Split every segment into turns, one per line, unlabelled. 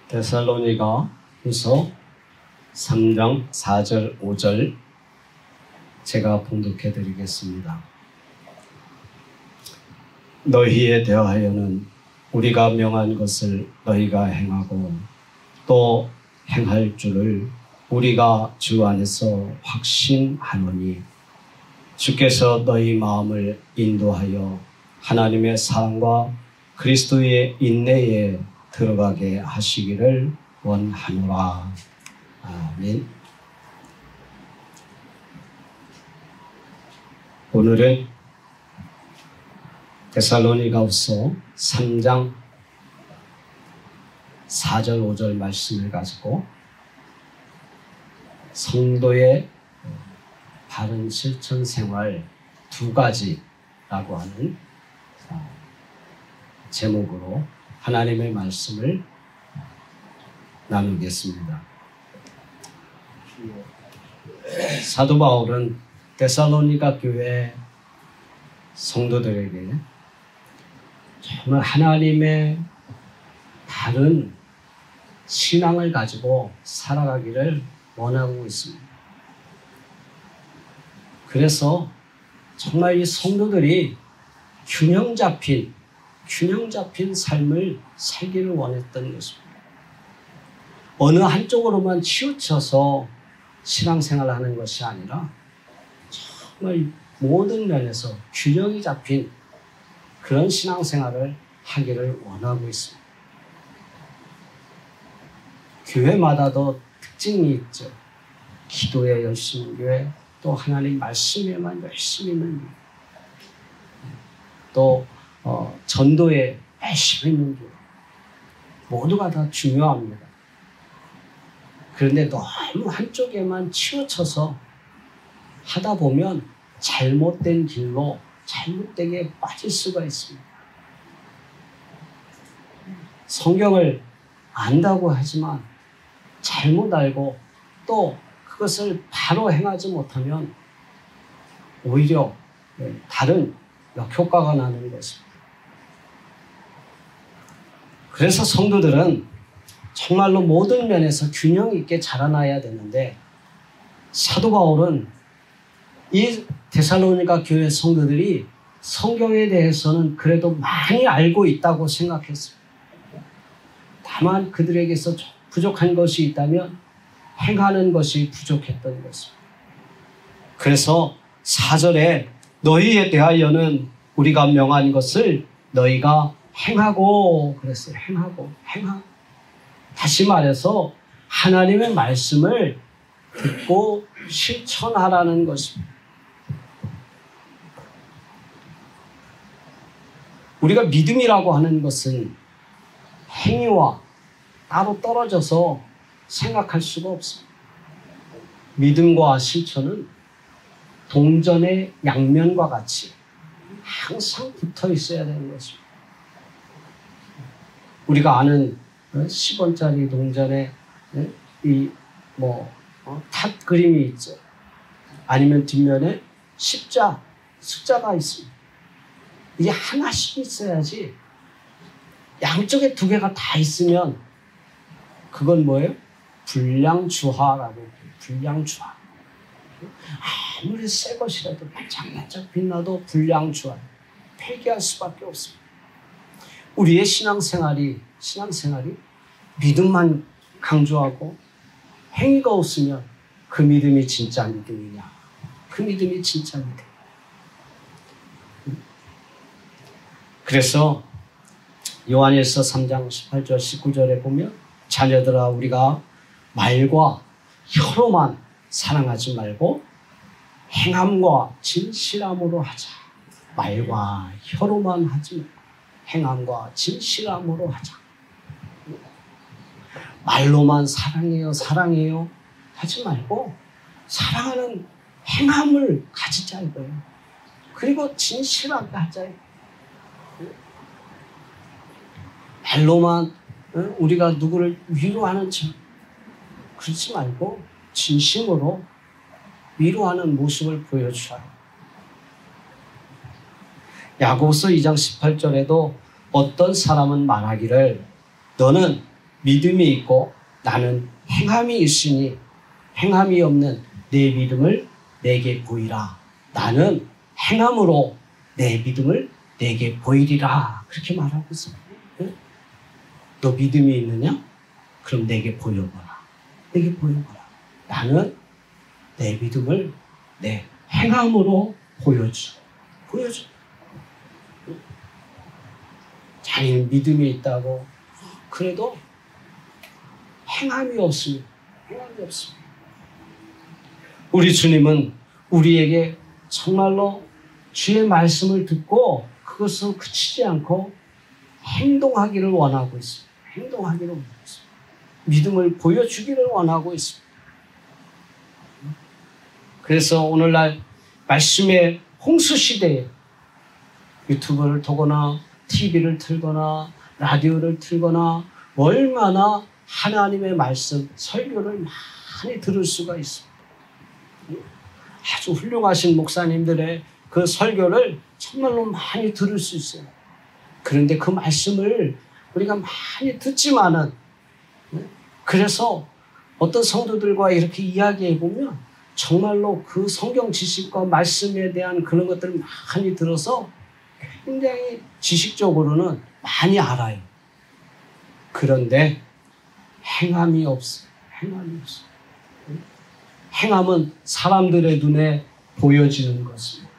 데살로니가 후서 3장 4절 5절 제가 봉독해 드리겠습니다. 너희에 대하여는 우리가 명한 것을 너희가 행하고 또 행할 줄을 우리가 주 안에서 확신하노니 주께서 너희 마음을 인도하여 하나님의 사랑과 그리스도의 인내에 들어가게 하시기를 원하노라. 아멘. 오늘은 데살로니가후서 3장 4절 5절 말씀을 가지고 성도의 바른 실천 생활 두 가지라고 하는 제목으로 하나님의 말씀을 나누겠습니다. 사도 바울은 데살로니가 교회 성도들에게 정말 하나님의 바른 신앙을 가지고 살아가기를 원하고 있습니다. 그래서 정말 이 성도들이 균형 잡힌 삶을 살기를 원했던 것입니다. 어느 한쪽으로만 치우쳐서 신앙생활을 하는 것이 아니라 정말 모든 면에서 균형이 잡힌 그런 신앙생활을 하기를 원하고 있습니다. 교회마다도 특징이 있죠. 기도에 열심히 있는 교회, 또 하나님 말씀에만 열심히 있는 교회, 또 전도에 열심히 있는 교회, 모두가 다 중요합니다. 그런데 너무 한쪽에만 치우쳐서 하다 보면 잘못된 길로 잘못되게 빠질 수가 있습니다. 성경을 안다고 하지만 잘못 알고 또 그것을 바로 행하지 못하면 오히려 다른 역효과가 나는 것입니다. 그래서 성도들은 정말로 모든 면에서 균형 있게 자라나야 되는데 사도 바울은 이 데살로니가 교회 성도들이 성경에 대해서는 그래도 많이 알고 있다고 생각했습니다. 다만 그들에게서 부족한 것이 있다면 행하는 것이 부족했던 것입니다. 그래서 4절에 너희에 대하여는 우리가 명한 것을 너희가 행하고 그랬어요. 행하고. 다시 말해서 하나님의 말씀을 듣고 실천하라는 것입니다. 우리가 믿음이라고 하는 것은 행위와 따로 떨어져서 생각할 수가 없습니다. 믿음과 실천은 동전의 양면과 같이 항상 붙어 있어야 되는 것입니다. 우리가 아는 10원짜리 동전에 탑 그림이 있죠. 아니면 뒷면에 숫자가 있습니다. 이게 하나씩 있어야지 양쪽에 두 개가 다 있으면 그건 뭐예요? 불량주화라고. 불량주화. 아무리 새 것이라도 반짝반짝 빛나도 불량주화. 폐기할 수밖에 없습니다. 우리의 신앙생활이 믿음만 강조하고 행위가 없으면 그 믿음이 진짜 믿음이냐? 그 믿음이 진짜 믿음. 그래서 요한일서 3장 18절 19절에 보면 자녀들아 우리가 말과 혀로만 사랑하지 말고 행함과 진실함으로 하자. 말과 혀로만 하지 말고 행함과 진실함으로 하자. 말로만 사랑해요 하지 말고 사랑하는 행함을 가지자 이거예요. 그리고 진실하게 하자. 말로만 우리가 누구를 위로하는 척 그렇지 말고 진심으로 위로하는 모습을 보여주라. 야고보서 2장 18절에도 어떤 사람은 말하기를 너는 믿음이 있고 나는 행함이 있으니 행함이 없는 내 믿음을 내게 보이라. 나는 행함으로 내 믿음을 내게 보이리라. 그렇게 말하고 있어요. 너 믿음이 있느냐? 그럼 내게 보여봐라. 내게 보여봐라. 나는 내 믿음을 내 행함으로 보여줘. 자기는 믿음이 있다고 그래도 행함이 없습니다. 우리 주님은 우리에게 정말로 주의 말씀을 듣고 그것을 그치지 않고 행동하기를 원하고 있습니다. 믿음을 보여주기를 원하고 있습니다. 그래서 오늘날 말씀의 홍수시대에 유튜브를 보거나 TV를 틀거나 라디오를 틀거나 얼마나 하나님의 말씀, 설교를 많이 들을 수가 있습니다. 아주 훌륭하신 목사님들의 그 설교를 정말로 많이 들을 수 있어요. 그런데 그 말씀을 우리가 많이 듣지만은 그래서 어떤 성도들과 이렇게 이야기해 보면 정말로 그 성경 지식과 말씀에 대한 그런 것들을 많이 들어서 굉장히 지식적으로는 많이 알아요. 그런데 행함이 없어요. 행함은 사람들의 눈에 보여지는 것입니다.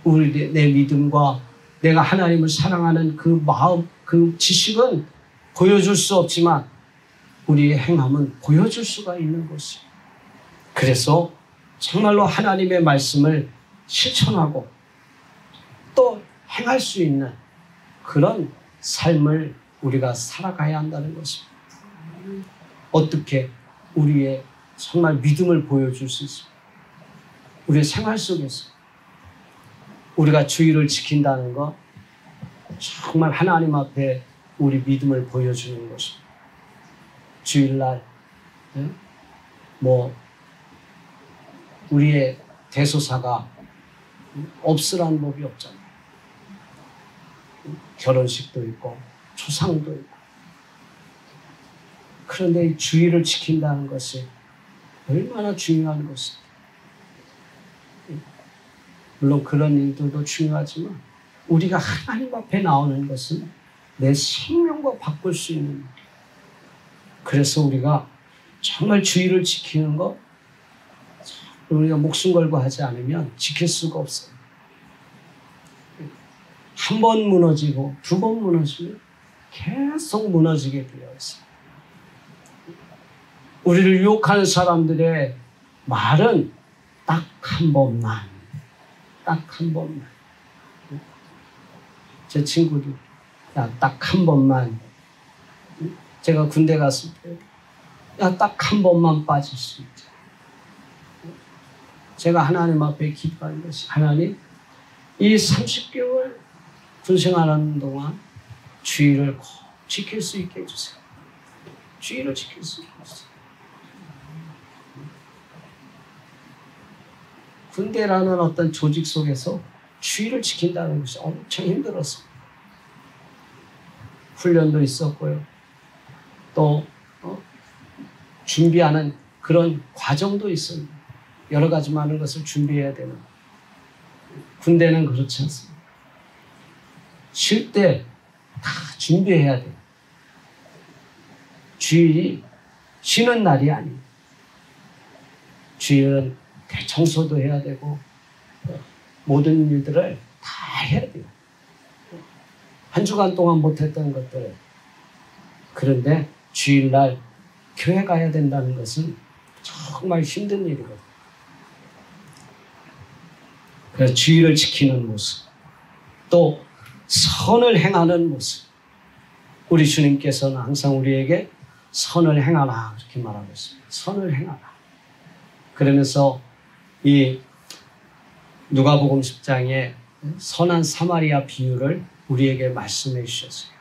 내 믿음과 내가 하나님을 사랑하는 그 마음, 그 지식은 보여줄 수 없지만 우리의 행함은 보여줄 수가 있는 것이에요. 그래서 정말로 하나님의 말씀을 실천하고 또 행할 수 있는 그런 삶을 우리가 살아가야 한다는 것입니다. 어떻게 우리의 정말 믿음을 보여줄 수 있습니까? 우리의 생활 속에서 우리가 주의를 지킨다는 것, 정말 하나님 앞에 우리 믿음을 보여주는 것입니다. 주일날 우리의 대소사가 없으란 법이 없잖아요. 결혼식도 있고 초상도 있고. 그런데 주의를 지킨다는 것이 얼마나 중요한 것입니다. 물론 그런 일들도 중요하지만 우리가 하나님 앞에 나오는 것은 내 생명과 바꿀 수 있는 일. 그래서 우리가 정말 주의를 지키는 것, 우리가 목숨 걸고 하지 않으면 지킬 수가 없어요. 한 번 무너지고 두 번 무너지면 계속 무너지게 되어 있어요. 우리를 유혹하는 사람들의 말은 딱 한 번만. 제 친구도 딱 한 번만. 제가 군대 갔을 때 딱 한 번만 빠질 수 있죠. 제가 하나님 앞에 기도하는 것이 하나님 이 30개월 군생활하는 동안 주의를 꼭 지킬 수 있게 해주세요. 주의를 지킬 수 있게 해주세요. 군대라는 어떤 조직 속에서 주의를 지킨다는 것이 엄청 힘들었습니다. 훈련도 있었고요. 또 준비하는 그런 과정도 있습니다. 여러 가지 많은 것을 준비해야 되는. 군대는 그렇지 않습니다. 쉴 때 다 준비해야 돼요. 주일이 쉬는 날이 아니에요. 주일은 대청소도 해야 되고 모든 일들을 다 해야 돼요. 한 주간 동안 못했던 것들. 그런데 주일날 교회 가야 된다는 것은 정말 힘든 일이거든요. 그래서 주의를 지키는 모습, 또 선을 행하는 모습. 우리 주님께서는 항상 우리에게 선을 행하라 그렇게 말하고 있습니다. 선을 행하라. 그러면서 이 누가복음 10장에 선한 사마리아 비유를 우리에게 말씀해 주셨어요.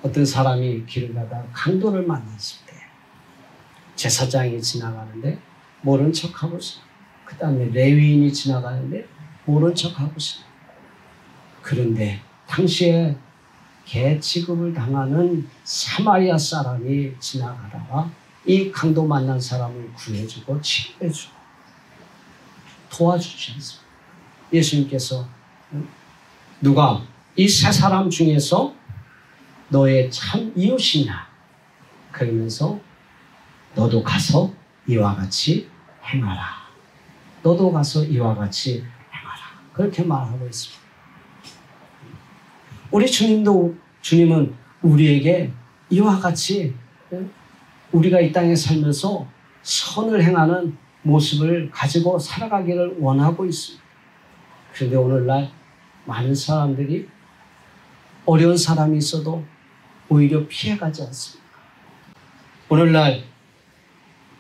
어떤 사람이 길을 가다가 강도를 만났을 때 제사장이 지나가는데 모른 척하고 지나가. 그 다음에 레위인이 지나가는데 모른 척하고 지나가. 그런데 당시에 개 취급을 당하는 사마리아 사람이 지나가다가 이 강도 만난 사람을 구해주고 치료해주고 도와주지 않습니다. 예수님께서 누가 이 세 사람 중에서 너의 참 이웃이냐? 그러면서 너도 가서 이와 같이 행하라. 너도 가서 이와 같이 행하라. 그렇게 말하고 있습니다. 우리 주님은 우리에게 이와 같이 우리가 이 땅에 살면서 선을 행하는 모습을 가지고 살아가기를 원하고 있습니다. 그런데 오늘날 많은 사람들이 어려운 사람이 있어도 오히려 피해가지 않습니다. 오늘날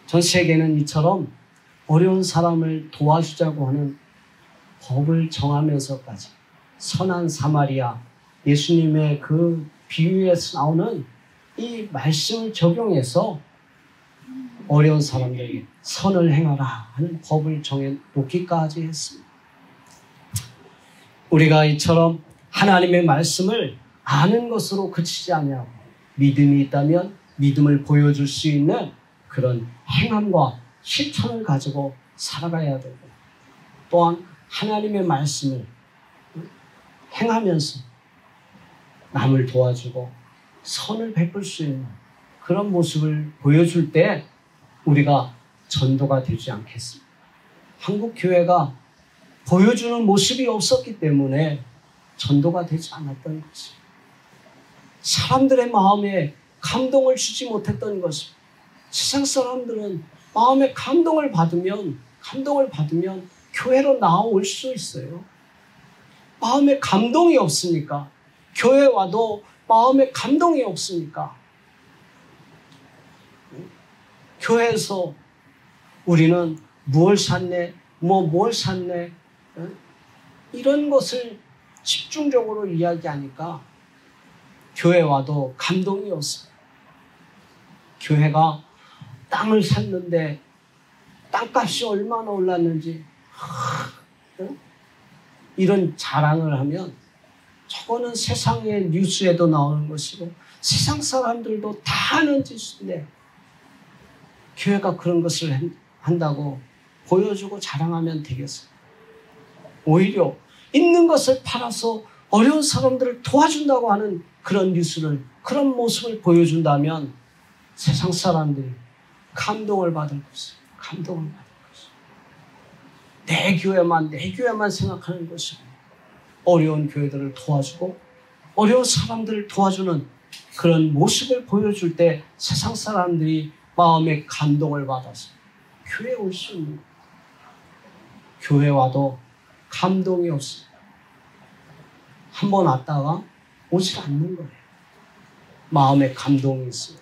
전 세계는 이처럼 어려운 사람을 도와주자고 하는 법을 정하면서까지 선한 사마리아 예수님의 그 비유에서 나오는 이 말씀을 적용해서 어려운 사람들에게 선을 행하라 하는 법을 정해놓기까지 했습니다. 우리가 이처럼 하나님의 말씀을 아는 것으로 그치지 않냐고 믿음이 있다면 믿음을 보여줄 수 있는 그런 행함과 실천을 가지고 살아가야 되고 또한 하나님의 말씀을 행하면서 남을 도와주고 선을 베풀 수 있는 그런 모습을 보여줄 때 우리가 전도가 되지 않겠습니까? 한국 교회가 보여주는 모습이 없었기 때문에 전도가 되지 않았던 것입니다. 사람들의 마음에 감동을 주지 못했던 것입니다. 세상 사람들은 마음에 감동을 받으면 교회로 나올 수 있어요. 마음에 감동이 없으니까 교회 와도 마음에 감동이 없으니까 교회에서 우리는 뭘 샀네, 뭘 샀네 이런 것을 집중적으로 이야기하니까 교회 와도 감동이 없어요. 교회가 땅을 샀는데 땅값이 얼마나 올랐는지 이런 자랑을 하면 저거는 세상의 뉴스에도 나오는 것이고 세상 사람들도 다 하는 짓인데 교회가 그런 것을 한다고 보여주고 자랑하면 되겠어요. 오히려 있는 것을 팔아서 어려운 사람들을 도와준다고 하는 그런 뉴스를 그런 모습을 보여준다면 세상 사람들이 감동을 받을 것이에요. 감동을 받을 것이에요. 내 교회만 생각하는 것이 아니에요. 어려운 교회들을 도와주고 어려운 사람들을 도와주는 그런 모습을 보여줄 때 세상 사람들이 마음에 감동을 받아서 교회에 올 수 있는 거예요. 교회 와도 감동이 없어요. 한번 왔다가 오지 않는 거예요. 마음에 감동이 있어요.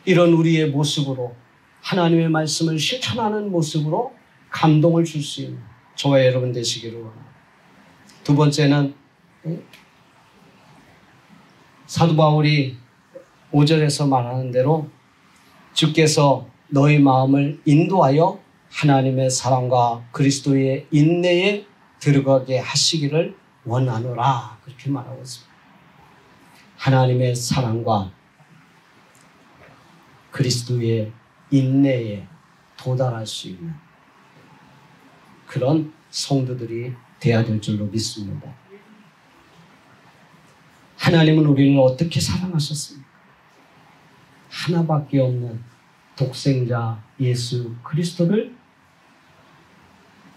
이런 우리의 모습으로 하나님의 말씀을 실천하는 모습으로 감동을 줄 수 있는 저와 여러분 되시기를 원합니다. 두 번째는 사도 바울이 5절에서 말하는 대로 주께서 너희 마음을 인도하여 하나님의 사랑과 그리스도의 인내에 들어가게 하시기를 원하노라 그렇게 말하고 있습니다. 하나님의 사랑과 그리스도의 인내에 도달할 수 있는 그런 성도들이 되어야 될 줄로 믿습니다. 하나님은 우리를 어떻게 사랑하셨습니까? 하나밖에 없는 독생자 예수 그리스도를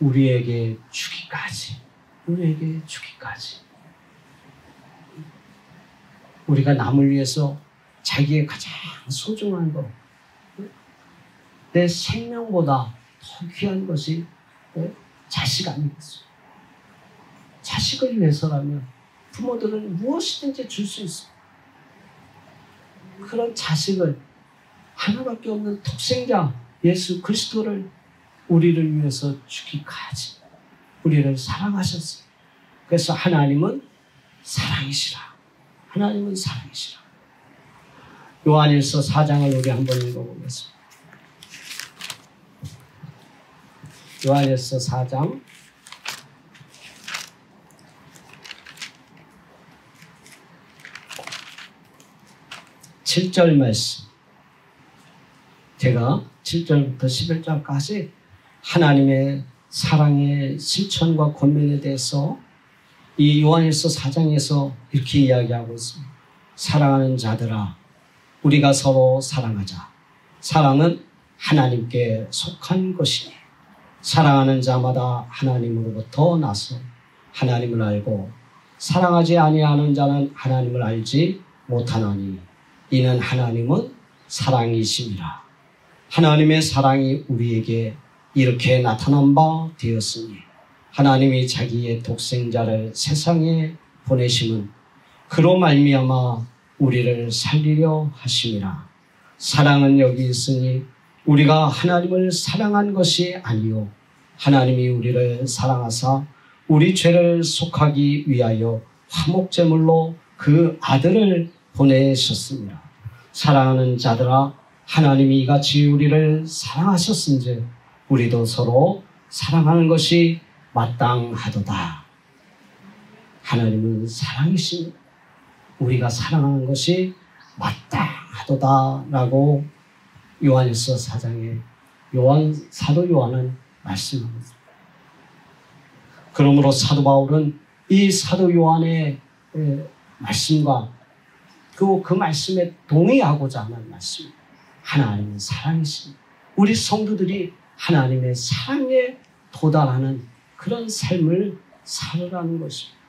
우리에게 주기까지 우리가 남을 위해서 자기의 가장 소중한 것, 내 생명보다 더 귀한 것이 자식 아니겠어요? 자식을 위해서라면 부모들은 무엇이든지 줄 수 있어요. 그런 자식을 하나밖에 없는 독생자 예수 그리스도를 우리를 위해서 주기까지 우리를 사랑하셨어요. 그래서 하나님은 사랑이시라. 요한일서 4장을 우리 한번 읽어보겠습니다. 요한일서 4장 1 7절 말씀, 제가 7절부터 11절까지 하나님의 사랑의 실천과 권면에 대해서 이 요한일서 4장에서 이렇게 이야기하고 있습니다. 사랑하는 자들아, 우리가 서로 사랑하자. 사랑은 하나님께 속한 것이니 사랑하는 자마다 하나님으로부터 나서 하나님을 알고 사랑하지 아니하는 자는 하나님을 알지 못하나니 이는 하나님은 사랑이심이라. 하나님의 사랑이 우리에게 이렇게 나타난 바 되었으니 하나님이 자기의 독생자를 세상에 보내심은 그로 말미암아 우리를 살리려 하심이라. 사랑은 여기 있으니 우리가 하나님을 사랑한 것이 아니요 하나님이 우리를 사랑하사 우리 죄를 속하기 위하여 화목제물로 그 아들을 보내셨습니다. 사랑하는 자들아, 하나님이 이같이 우리를 사랑하셨은즉 우리도 서로 사랑하는 것이 마땅하도다. 하나님은 사랑이십니다. 우리가 사랑하는 것이 마땅하도다 라고 요한일서 4장에 사도 요한은 말씀합니다. 그러므로 사도 바울은 이 사도 요한의 말씀과 그 말씀에 동의하고자 하는 말씀입니다. 하나님은 사랑이십니다. 우리 성도들이 하나님의 사랑에 도달하는 그런 삶을 살으라는 것입니다.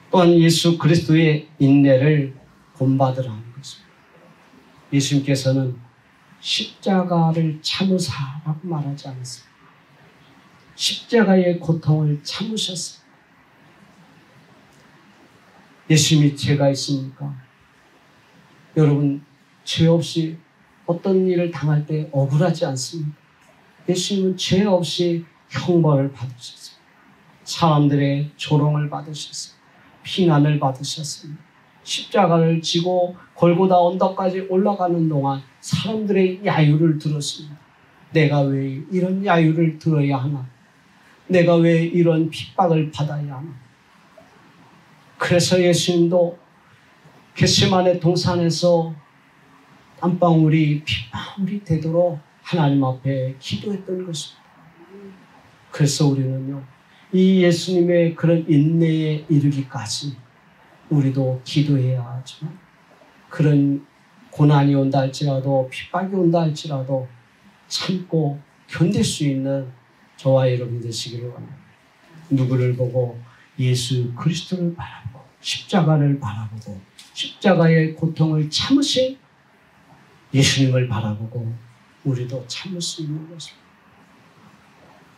또한 예수 그리스도의 인내를 본받으라는 것입니다. 예수님께서는 십자가를 참으사라고 말하지 않았습니다. 십자가의 고통을 참으셨습니다. 예수님이 죄가 있습니까? 여러분, 죄 없이 어떤 일을 당할 때 억울하지 않습니까? 예수님은 죄 없이 형벌을 받으셨습니다. 사람들의 조롱을 받으셨습니다. 피난을 받으셨습니다. 십자가를 지고 골고다 언덕까지 올라가는 동안 사람들의 야유를 들었습니다. 내가 왜 이런 야유를 들어야 하나? 내가 왜 이런 핍박을 받아야 하나? 그래서 예수님도 겟세마네 동산에서 땀방울이 핏방울이 되도록 하나님 앞에 기도했던 것입니다. 그래서 우리는요, 이 예수님의 그런 인내에 이르기까지 우리도 기도해야 하지만 그런 고난이 온다 할지라도 핍박이 온다 할지라도 참고 견딜 수 있는 저와 여러분 되시기를 원합니다. 누구를 보고? 예수 그리스도를 바라보고 십자가를 바라보고 십자가의 고통을 참으신 예수님을 바라보고 우리도 참을 수 있는 것입니다.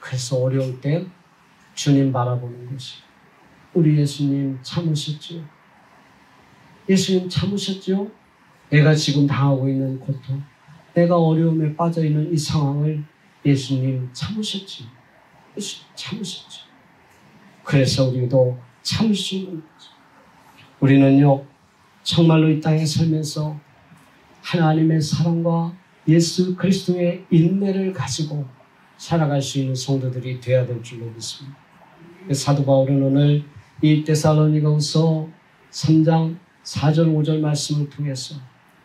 그래서 어려울 때 주님 바라보는 것이, 우리 예수님 참으셨죠? 예수님 참으셨죠? 내가 지금 당하고 있는 고통, 내가 어려움에 빠져있는 이 상황을 예수님 참으셨죠? 예수님 참으셨죠? 그래서 우리도 참을 수 있는 거죠. 우리는요, 정말로 이 땅에 살면서 하나님의 사랑과 예수 그리스도의 인내를 가지고 살아갈 수 있는 성도들이 되어야 될 줄로 믿습니다. 사도 바울은 오늘 이 데살로니가후서 3장 4절 5절 말씀을 통해서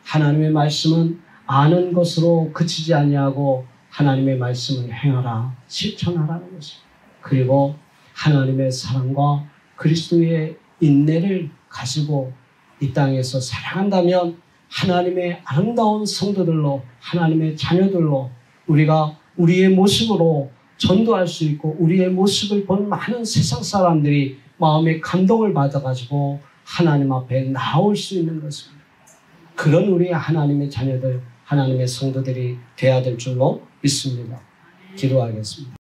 하나님의 말씀은 아는 것으로 그치지 아니하고 하나님의 말씀을 행하라, 실천하라는 것입니다. 그리고 하나님의 사랑과 그리스도의 인내를 가지고 이 땅에서 살아간다면 하나님의 아름다운 성도들로, 하나님의 자녀들로 우리가 우리의 모습으로 전도할 수 있고 우리의 모습을 본 많은 세상 사람들이 마음의 감동을 받아가지고 하나님 앞에 나올 수 있는 것입니다. 그런 우리 하나님의 자녀들, 하나님의 성도들이 되어야 될 줄로 믿습니다. 기도하겠습니다.